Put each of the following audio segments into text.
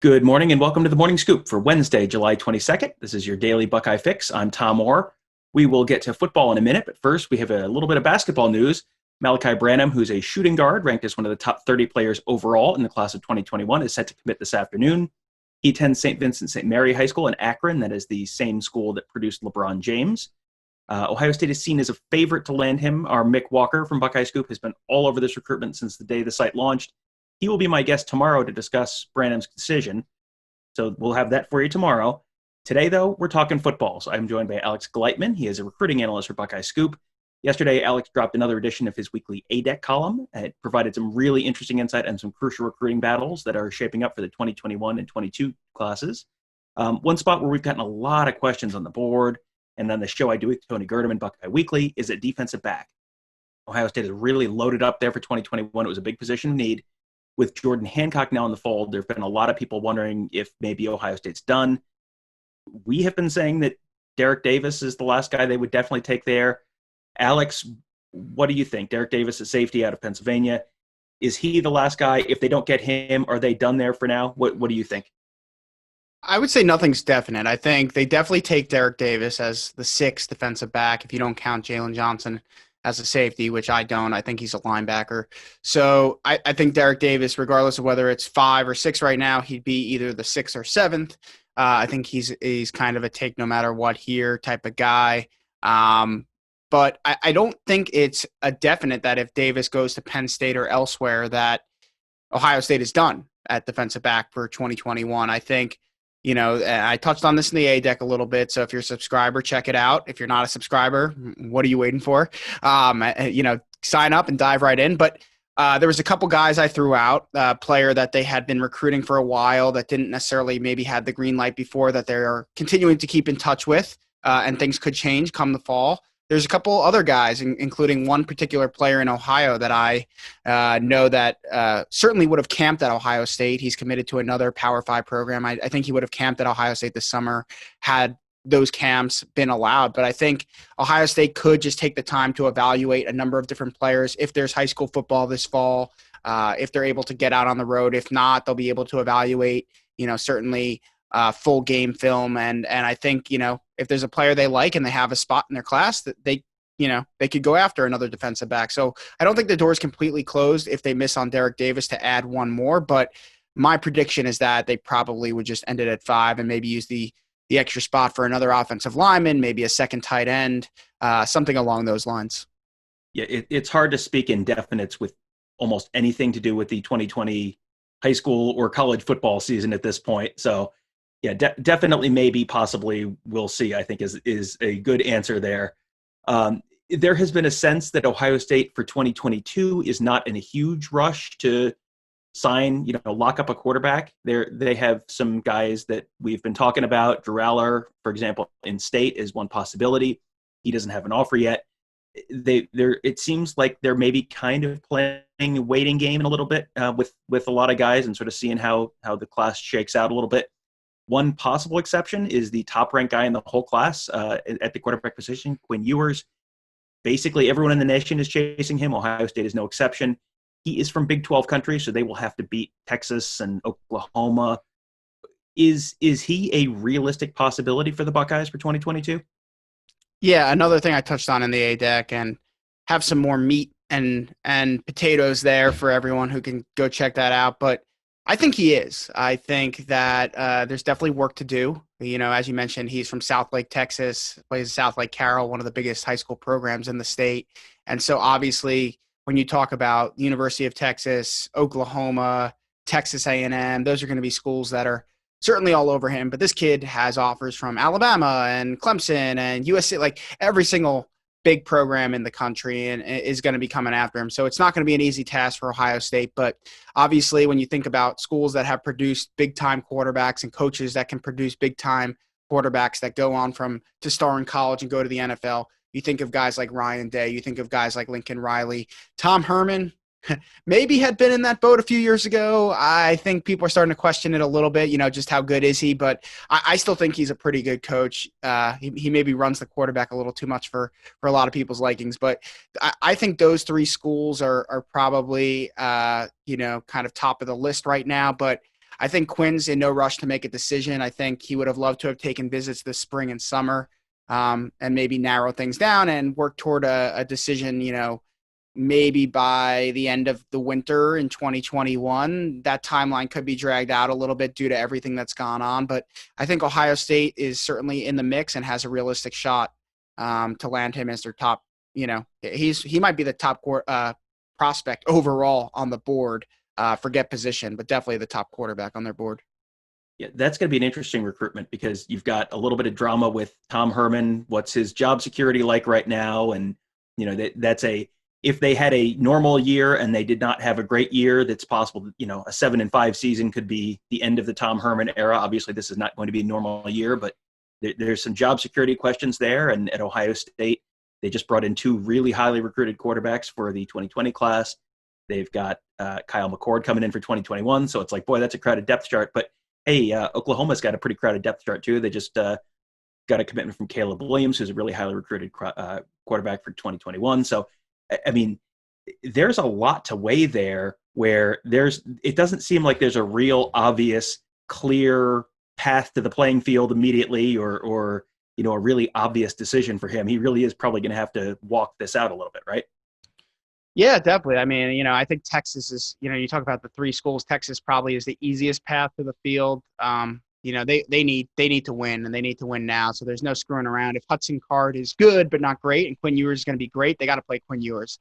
Good morning and welcome to the Morning Scoop for Wednesday, July 22nd. This is your daily Buckeye fix. I'm Tom Orr. We will get to football in a minute, but first we have a little bit of basketball news. Malachi Branham, who's a shooting guard, ranked as one of the top 30 players overall in the class of 2021, is set to commit this afternoon. He attends St. Vincent St. Mary High School in Akron. That is the same school that produced LeBron James. Ohio State is seen as a favorite to land him. Our Mick Walker from Buckeye Scoop has been all over this recruitment since the day the site launched. He will be my guest tomorrow to discuss Branham's decision. So we'll have that for you tomorrow. Today, though, we're talking football. So I'm joined by Alex Gleitman. He is a recruiting analyst for Buckeye Scoop. Yesterday, Alex dropped another edition of his weekly A-Deck column. It provided some really interesting insight on some crucial recruiting battles that are shaping up for the 2021 and 22 classes. One spot where we've gotten a lot of questions on the board and on the show I do with Tony Girdham and Buckeye Weekly is at defensive back. Ohio State is really loaded up there for 2021. It was a big position of need. With Jordan Hancock now in the fold, there have been a lot of people wondering if maybe Ohio State's done. We have been saying that Derek Davis is the last guy they would definitely take there. Alex, what do you think? Derek Davis is safety out of Pennsylvania. Is he the last guy? If they don't get him, are they done there for now? What do you think? I would say nothing's definite. I think they definitely take Derek Davis as the sixth defensive back if you don't count Jalen Johnson as a safety, which I don't. I think he's a linebacker. So I think Derek Davis, regardless of whether it's 5 or 6 right now, he'd be either the 6th or 7th. I think he's kind of a take no matter what here type of guy. But I don't think it's a definite that if Davis goes to Penn State or elsewhere that Ohio State is done at defensive back for 2021. I think, I touched on this in the A-Deck a little bit, so if you're a subscriber, check it out. If you're not a subscriber, what are you waiting for? Sign up and dive right in. But there was a couple guys I threw out, a player that they had been recruiting for a while that didn't necessarily maybe had the green light before that they're continuing to keep in touch with, and things could change come the fall. There's a couple other guys, including one particular player in Ohio that I know that certainly would have camped at Ohio State. He's committed to another Power 5 program. I think he would have camped at Ohio State this summer had those camps been allowed. But I think Ohio State could just take the time to evaluate a number of different players. If there's high school football this fall, if they're able to get out on the road. If not, they'll be able to evaluate, certainly full game film. And I think, if there's a player they like and they have a spot in their class that they could go after another defensive back. So I don't think the door is completely closed if they miss on Derek Davis to add one more, but my prediction is that they probably would just end it at 5 and maybe use the extra spot for another offensive lineman, maybe a second tight end, something along those lines. Yeah, it's hard to speak in definites with almost anything to do with the 2020 high school or college football season at this point. So yeah, definitely, maybe, possibly, we'll see, I think is a good answer there. There has been a sense that Ohio State for 2022 is not in a huge rush to sign, lock up a quarterback. They have some guys that we've been talking about. Drew Aller, for example, in state is one possibility. He doesn't have an offer yet. It seems like they're maybe kind of playing a waiting game in a little bit with a lot of guys and sort of seeing how the class shakes out a little bit. One possible exception is the top-ranked guy in the whole class at the quarterback position, Quinn Ewers. Basically, everyone in the nation is chasing him. Ohio State is no exception. He is from Big 12 country, so they will have to beat Texas and Oklahoma. Is he a realistic possibility for the Buckeyes for 2022? Yeah, another thing I touched on in the A-Deck, and have some more meat and potatoes there for everyone who can go check that out. But I think he is. I think that there's definitely work to do. As you mentioned, he's from Southlake, Texas, plays Southlake Carroll, one of the biggest high school programs in the state. And so obviously when you talk about University of Texas, Oklahoma, Texas A&M, those are going to be schools that are certainly all over him. But this kid has offers from Alabama and Clemson and USC, like every single big program in the country, and is going to be coming after him. So it's not going to be an easy task for Ohio State. But obviously when you think about schools that have produced big-time quarterbacks and coaches that can produce big-time quarterbacks that go on to star in college and go to the NFL, you think of guys like Ryan Day, you think of guys like Lincoln Riley. Tom Herman maybe had been in that boat a few years ago. I think people are starting to question it a little bit, just how good is he? But I still think he's a pretty good coach. He maybe runs the quarterback a little too much for a lot of people's likings. But I think those 3 schools are probably, kind of top of the list right now. But I think Quinn's in no rush to make a decision. I think he would have loved to have taken visits this spring and summer, and maybe narrow things down and work toward a decision, maybe by the end of the winter in 2021. That timeline could be dragged out a little bit due to everything that's gone on. But I think Ohio State is certainly in the mix and has a realistic shot to land him as their top. He might be the top prospect overall on the board. Forget position, but definitely the top quarterback on their board. Yeah, that's going to be an interesting recruitment because you've got a little bit of drama with Tom Herman. What's his job security like right now? And, if they had a normal year and they did not have a great year, that's possible. A 7-5 season could be the end of the Tom Herman era. Obviously, this is not going to be a normal year, but there's some job security questions there. And at Ohio State, they just brought in 2 really highly recruited quarterbacks for the 2020 class. They've got Kyle McCord coming in for 2021. So it's like, boy, that's a crowded depth chart. But hey, Oklahoma's got a pretty crowded depth chart too. They just got a commitment from Caleb Williams, who's a really highly recruited quarterback for 2021. So, I mean, there's a lot to weigh there where it doesn't seem like there's a real obvious, clear path to the playing field immediately or a really obvious decision for him. He really is probably going to have to walk this out a little bit, right? Yeah, definitely. I mean, I think Texas is, you talk about the 3 schools, Texas probably is the easiest path to the field. They need to win, and they need to win now. So there's no screwing around. If Hudson Card is good but not great, and Quinn Ewers is going to be great, they got to play Quinn Ewers.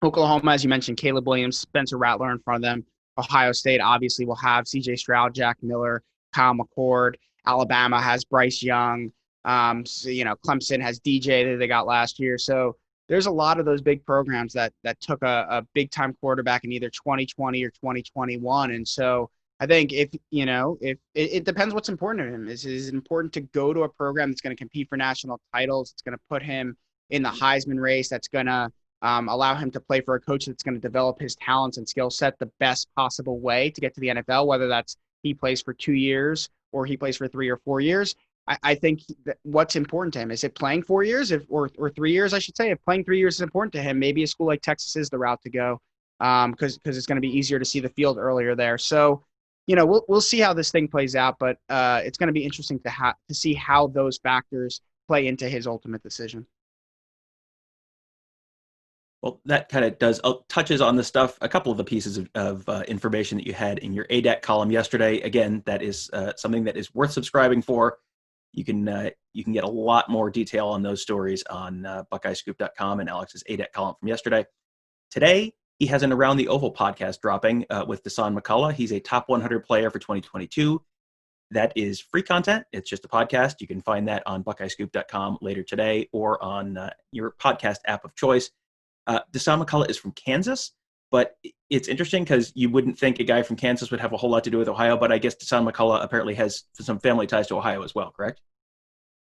Oklahoma, as you mentioned, Caleb Williams, Spencer Rattler in front of them. Ohio State obviously will have C.J. Stroud, Jack Miller, Kyle McCord. Alabama has Bryce Young. Clemson has DJ that they got last year. So there's a lot of those big programs that took a big time quarterback in either 2020 or 2021. And so I think if it depends what's important to him. Is it important to go to a program that's going to compete for national titles? It's going to put him in the Heisman race. That's going to allow him to play for a coach that's going to develop his talents and skill set the best possible way to get to the NFL, whether that's he plays for 2 years or he plays for 3 or 4 years. I think that what's important to him, is it playing 4 years or 3 years, I should say. If playing 3 years is important to him, maybe a school like Texas is the route to go because it's going to be easier to see the field earlier there. So, we'll see how this thing plays out, but it's going to be interesting to see how those factors play into his ultimate decision. Well, that kind of touches on the stuff, a couple of the pieces of information that you had in your ADAC column yesterday. Again, that is something that is worth subscribing for. You can get a lot more detail on those stories on BuckeyeScoop.com and Alex's ADAC column from yesterday. Today, he has an Around the Oval podcast dropping with Dasan McCullough. He's a top 100 player for 2022. That is free content. It's just a podcast. You can find that on BuckeyeScoop.com later today or on your podcast app of choice. Dasan McCullough is from Kansas, but it's interesting because you wouldn't think a guy from Kansas would have a whole lot to do with Ohio, but I guess Dasan McCullough apparently has some family ties to Ohio as well, correct?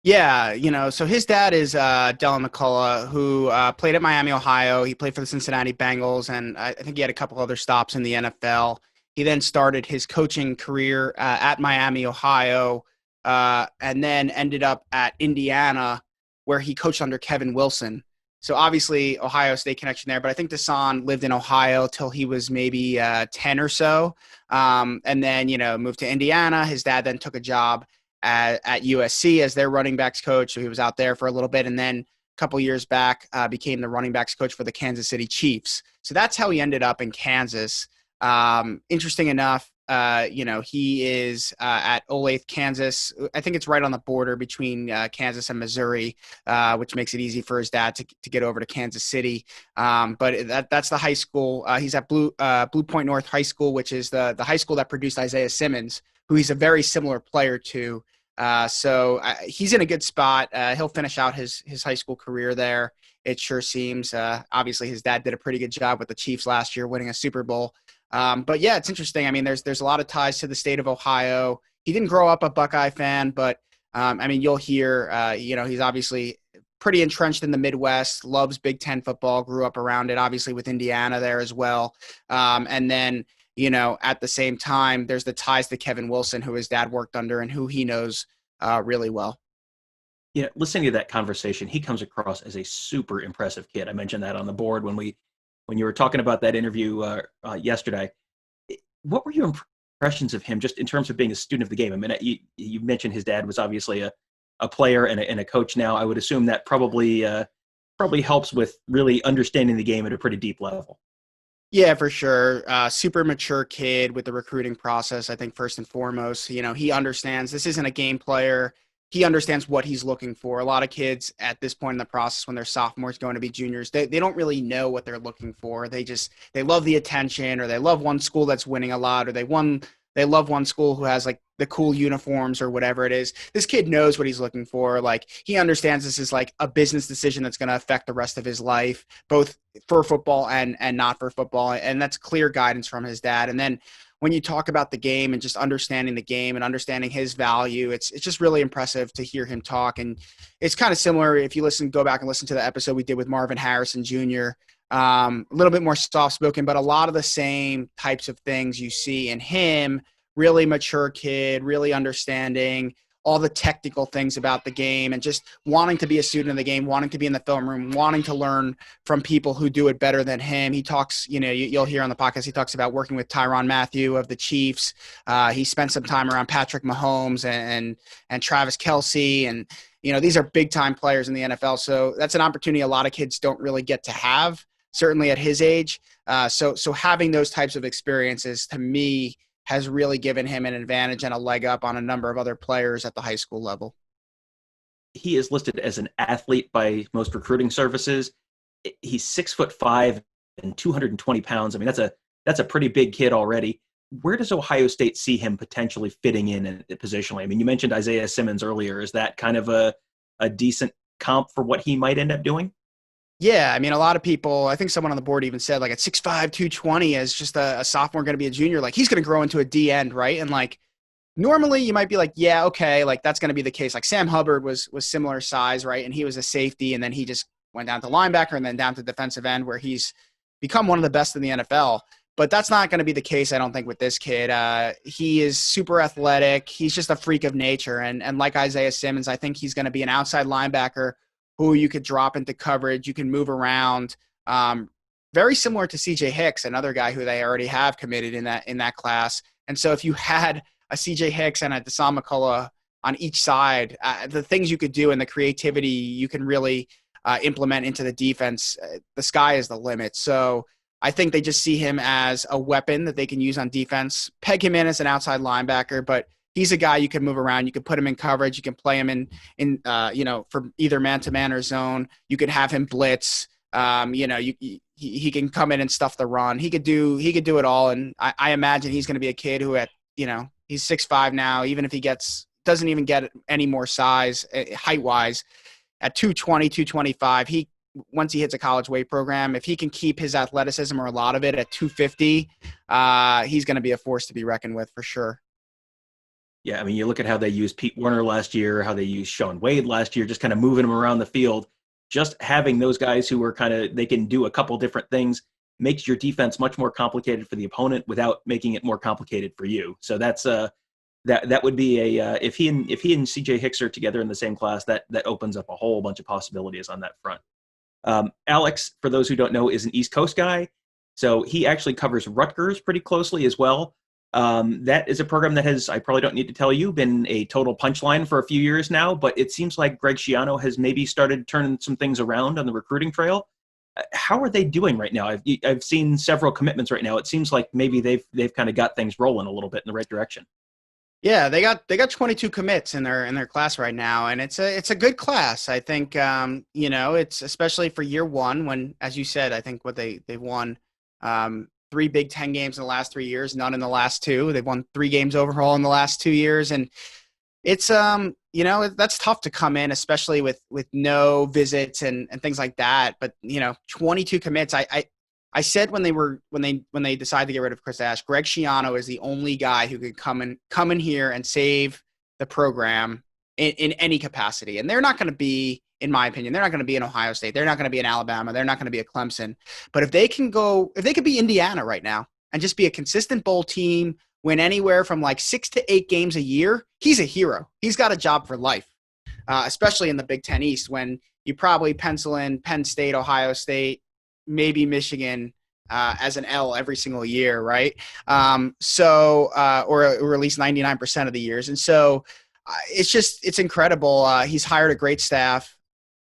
Yeah, so his dad is Dasan McCullough, who played at Miami, Ohio. He played for the Cincinnati Bengals, and I think he had a couple other stops in the NFL. He then started his coaching career at Miami, Ohio, and then ended up at Indiana, where he coached under Kevin Wilson. So obviously Ohio State connection there, but I think Dasan lived in Ohio till he was maybe 10 or so, and then moved to Indiana. His dad then took a job at USC as their running backs coach, so he was out there for a little bit, and then a couple years back became the running backs coach for the Kansas City Chiefs. So that's how he ended up in Kansas. Interesting enough, he is at Olathe, Kansas. I think it's right on the border between Kansas and Missouri, which makes it easy for his dad to get over to Kansas City. But that's the high school. He's at Blue Point North High School, which is the high school that produced Isaiah Simmons, who he's a very similar player to. So he's in a good spot. He'll finish out his high school career there. It sure seems. Obviously, his dad did a pretty good job with the Chiefs last year, winning a Super Bowl. But yeah, it's interesting. I mean, there's a lot of ties to the state of Ohio. He didn't grow up a Buckeye fan, but you'll hear, he's obviously pretty entrenched in the Midwest, loves Big Ten football, grew up around it, obviously with Indiana there as well. And then, at the same time, there's the ties to Kevin Wilson, who his dad worked under and who he knows really well. Yeah, listening to that conversation, he comes across as a super impressive kid. I mentioned that on the board when you were talking about that interview yesterday. What were you impressions of him just in terms of being a student of the game? I mean, you mentioned his dad was obviously a player and a coach now. I would assume that probably helps with really understanding the game at a pretty deep level. Yeah, for sure. Super mature kid with the recruiting process. I think first and foremost, he understands this isn't a game player. He understands what he's looking for. A lot of kids at this point in the process, when they're sophomores going to be juniors, they don't really know what they're looking for. They love the attention, or they love one school that's winning a lot, or they love one school who has like the cool uniforms or whatever it is. This kid knows what he's looking for. Like, he understands this is like a business decision that's going to affect the rest of his life, both for football and not for football. And that's clear guidance from his dad. And then when you talk about the game and just understanding the game and understanding his value, it's just really impressive to hear him talk. And it's kind of similar if you go back and listen to the episode we did with Marvin Harrison Jr., a little bit more soft-spoken, but a lot of the same types of things you see in him. Really mature kid, really understanding all the technical things about the game, and just wanting to be a student of the game, wanting to be in the film room, wanting to learn from people who do it better than him. He talks, you'll hear on the podcast, he talks about working with Tyrann Mathieu of the Chiefs. He spent some time around Patrick Mahomes and Travis Kelce, and these are big-time players in the NFL. So that's an opportunity a lot of kids don't really get to have, certainly at his age. So having those types of experiences, to me, has really given him an advantage and a leg up on a number of other players at the high school level. He is listed as an athlete by most recruiting services. He's 6'5" and 220 pounds. I mean, that's a pretty big kid already. Where does Ohio State see him potentially fitting in positionally? I mean, you mentioned Isaiah Simmons earlier. Is that kind of a decent comp for what he might end up doing? Yeah, I mean, a lot of people, I think someone on the board even said, like, at 6'5", 220 as just a sophomore going to be a junior, like, he's going to grow into a D end, right? And, like, normally you might be like, yeah, okay, like, that's going to be the case. Like, Sam Hubbard was similar size, right? And he was a safety, and then he just went down to linebacker and then down to defensive end, where he's become one of the best in the NFL. But that's not going to be the case, I don't think, with this kid. He is super athletic. He's just a freak of nature. And like Isaiah Simmons, I think he's going to be an outside linebacker who you could drop into coverage. You can move around. Very similar to CJ Hicks, another guy who they already have committed in that class. And so if you had a CJ Hicks and a Dasan McCullough on each side, the things you could do and the creativity you can really implement into the defense, the sky is the limit. So I think they just see him as a weapon that they can use on defense, peg him in as an outside linebacker, but he's a guy you can move around. You can put him in coverage. You can play him in for either man-to-man or zone. You could have him blitz. He can come in and stuff the run. He could do it all. And I imagine he's going to be a kid who he's 6'5" now, even if he doesn't even get any more size height-wise, at 220, 225, once he hits a college weight program, if he can keep his athleticism or a lot of it at 250, he's going to be a force to be reckoned with for sure. Yeah, I mean, you look at how they used Pete Werner last year, how they used Shaun Wade last year, just kind of moving them around the field. Just having those guys who are they can do a couple different things makes your defense much more complicated for the opponent without making it more complicated for you. So that's that would be if he and CJ Hicks are together in the same class, that opens up a whole bunch of possibilities on that front. Alex, for those who don't know, is an East Coast guy, so he actually covers Rutgers pretty closely as well. That is a program that has, I probably don't need to tell you, been a total punchline for a few years now, but it seems like Greg Schiano has maybe started turning some things around on the recruiting trail. How are they doing right now? I've seen several commitments right now. It seems like maybe they've kind of got things rolling a little bit in the right direction. Yeah, they got 22 commits in their class right now, and it's a good class. I think it's especially for year one, when, as you said, I think they've won 3 Big Ten games in the last 3 years, none in the last 2. They've won 3 games overall in the last 2 years. And it's, that's tough to come in, especially with no visits and things like that. But, 22 commits. I said when they decided to get rid of Chris Ash, Greg Schiano is the only guy who could come in here and save the program in any capacity. And they're not going to be, in my opinion, they're not going to be in Ohio State. They're not going to be in Alabama. They're not going to be a Clemson. But if they could be Indiana right now and just be a consistent bowl team, win anywhere from like 6 to 8 games a year, he's a hero. He's got a job for life, especially in the Big Ten East, when you probably pencil in Penn State, Ohio State, maybe Michigan as an L every single year, right? Or at least 99% of the years. And so it's incredible. He's hired a great staff,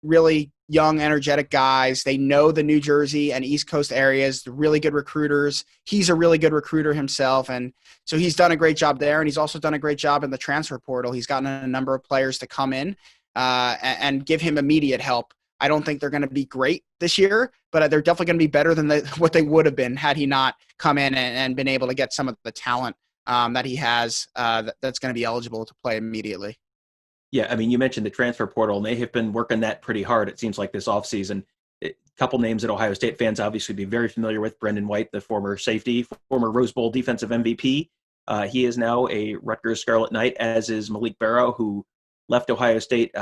really young, energetic guys. They know the New Jersey and East Coast areas, the really good recruiters. He's a really good recruiter himself. And so he's done a great job there. And he's also done a great job in the transfer portal. He's gotten a number of players to come in and give him immediate help. I don't think they're going to be great this year, but they're definitely going to be better than what they would have been had he not come in and been able to get some of the talent that he has that's going to be eligible to play immediately. Yeah, I mean, you mentioned the transfer portal, and they have been working that pretty hard, it seems like, this offseason. A couple names that Ohio State fans obviously be very familiar with. Brendan White, the former safety, former Rose Bowl defensive MVP. He is now a Rutgers Scarlet Knight, as is Malik Barrow, who left Ohio State.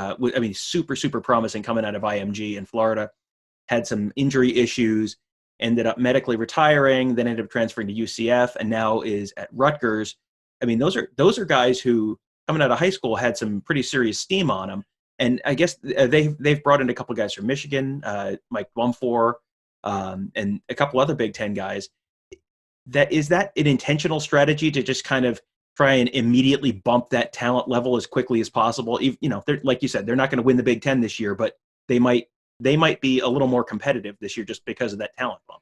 Super, super promising coming out of IMG in Florida. Had some injury issues, ended up medically retiring, then ended up transferring to UCF, and now is at Rutgers. I mean, those are guys who, coming out of high school, had some pretty serious steam on them. And I guess they've brought in a couple guys from Michigan, Mike Blumfor, and a couple other Big Ten guys. Is that an intentional strategy to just kind of try and immediately bump that talent level as quickly as possible? Like you said, they're not going to win the Big Ten this year, but they might be a little more competitive this year just because of that talent bump.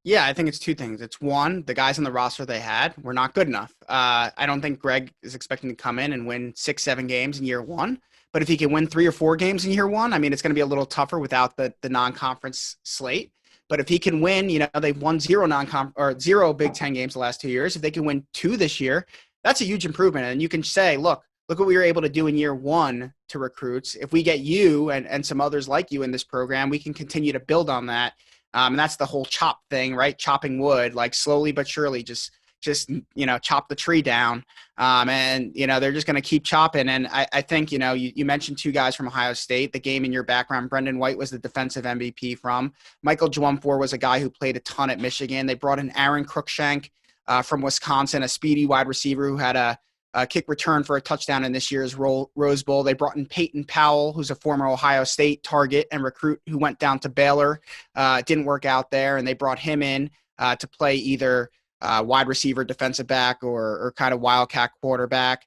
Yeah, I think it's two things. It's one, the guys on the roster they had were not good enough. I don't think Greg is expecting to come in and win 6-7 games in year one. But if he can win 3 or 4 games in year one, I mean, it's going to be a little tougher without the non-conference slate. But if he can win, they've won 0 Big Ten games the last 2 years. If they can win 2 this year, that's a huge improvement. And you can say, look what we were able to do in year one to recruits. If we get you and some others like you in this program, we can continue to build on that. And that's the whole chop thing, right? Chopping wood, like slowly but surely, just chop the tree down. They're just going to keep chopping. And I think, you mentioned 2 guys from Ohio State, the game in your background. Brendan White was the defensive MVP from. Michael Dwumfor was a guy who played a ton at Michigan. They brought in Aaron Cruikshank from Wisconsin, a speedy wide receiver who had a kick return for a touchdown in this year's Rose Bowl. They brought in Peyton Powell, who's a former Ohio State target and recruit who went down to Baylor. Didn't work out there, and they brought him in to play either wide receiver, defensive back, or kind of wildcat quarterback.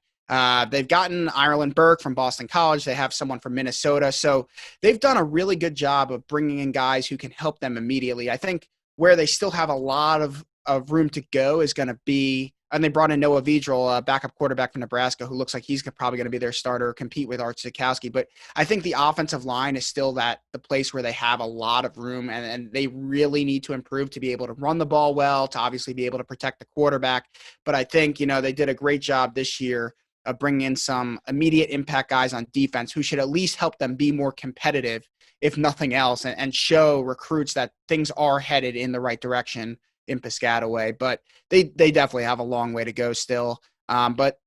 They've gotten Ireland Burke from Boston College. They have someone from Minnesota. So they've done a really good job of bringing in guys who can help them immediately. I think where they still have a lot of room to go is going to be, and they brought in Noah Vedral, a backup quarterback from Nebraska, who looks like he's probably going to be their starter, compete with Art Sikowski. But I think the offensive line is still the place where they have a lot of room, and they really need to improve to be able to run the ball well, to obviously be able to protect the quarterback. But I think, they did a great job this year of bringing in some immediate impact guys on defense who should at least help them be more competitive, if nothing else, and show recruits that things are headed in the right direction in Piscataway. But they definitely have a long way to go still. But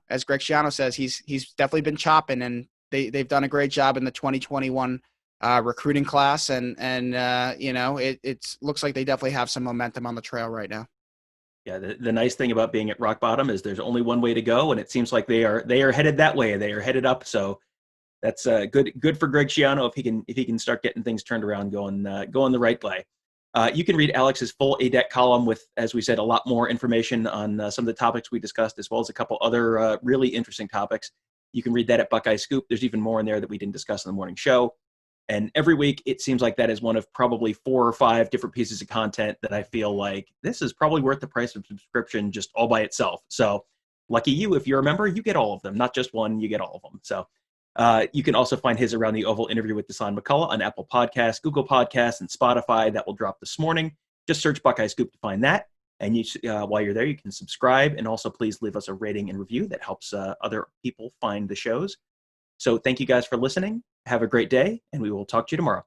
as Greg Schiano says, he's definitely been chopping, and they've done a great job in the 2021 recruiting class. And it looks like they definitely have some momentum on the trail right now. Yeah, the nice thing about being at rock bottom is there's only one way to go, and it seems like they are headed that way. They are headed up. So that's good for Greg Schiano if he can start getting things turned around, going the right way. You can read Alex's full ADEC column with, as we said, a lot more information on some of the topics we discussed, as well as a couple other really interesting topics. You can read that at Buckeye Scoop. There's even more in there that we didn't discuss in the morning show. And every week, it seems like that is one of probably 4 or 5 different pieces of content that I feel like this is probably worth the price of subscription just all by itself. So lucky you, if you're a member, you get all of them, not just one, you get all of them. So you can also find his Around the Oval interview with Dasan McCullough on Apple Podcasts, Google Podcasts, and Spotify. That will drop this morning. Just search Buckeye Scoop to find that. And while you're there, you can subscribe, and also please leave us a rating and review. That helps other people find the shows. So thank you guys for listening. Have a great day, and we will talk to you tomorrow.